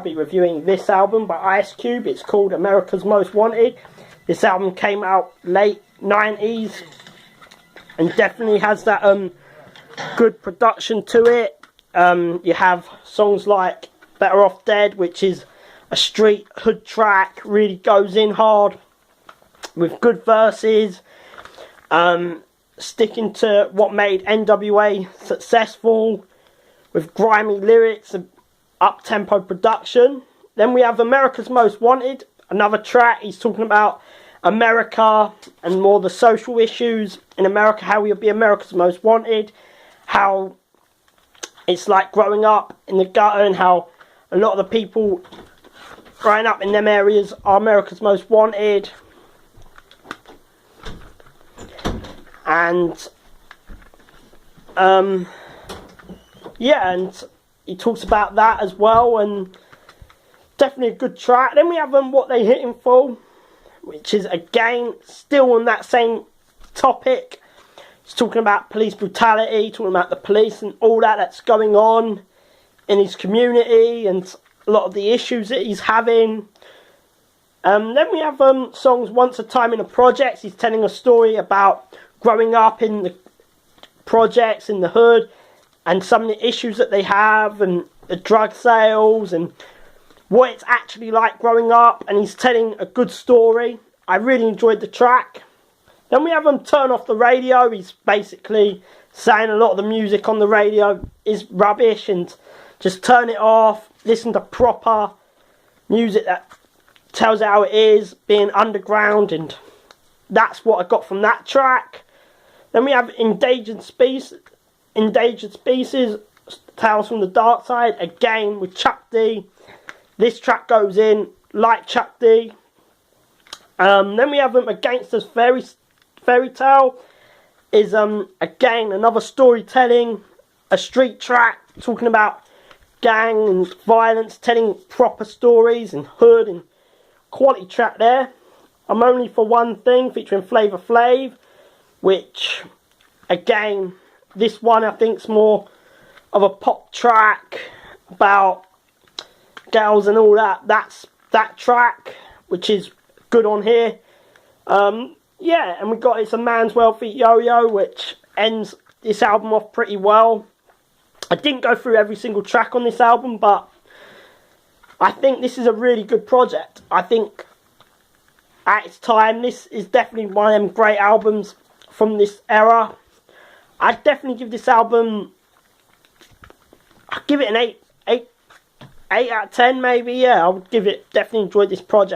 I'll be reviewing this album by Ice Cube. It's called America's Most Wanted. This album came out late 90s and definitely has that good production to it. You have songs like Better Off Dead, which is a street hood track, really goes in hard with good verses, sticking to what made NWA successful with grimy lyrics and up-tempo production. Then we have America's Most Wanted, another track. He's talking about America and more the social issues in America, how we'll be America's Most Wanted, how it's like growing up in the gutter and how a lot of the people growing up in them areas are America's Most Wanted. And yeah, and he talks about that as well, and definitely a good track. Then we have What They Hitting For, which is again still on that same topic. He's talking about police brutality, talking about the police and all that's going on in his community and a lot of the issues that he's having. Then we have songs Once a Time in the Projects. He's telling a story about growing up in the projects in the hood and some of the issues that they have and the drug sales and what it's actually like growing up, and he's telling a good story. I really enjoyed the track. Then we have Turn Off the Radio. He's basically saying a lot of the music on the radio is rubbish and just turn it off, listen to proper music that tells how it is, being underground, and that's what I got from that track. Then we have Endangered Species, Tales from the Dark Side, again with Chuck D. This track goes in like Chuck D. Then we have A Gangster's Fairy Tale, is again another storytelling, a street track talking about gang and violence, telling proper stories and hood, and quality track there. I'm Only for One Thing featuring Flavor Flav, which again, this one I think is more of a pop track about girls and all that. That's that track, which is good on here. Yeah, and we got It's a Man's World feat Yo-Yo, which ends this album off pretty well. I didn't go through every single track on this album, but I think this is a really good project. I think at its time, this is definitely one of them great albums from this era. I'd definitely give this album, I'd give it an 8 out of 10 maybe. Yeah, I would give it, definitely enjoyed this project.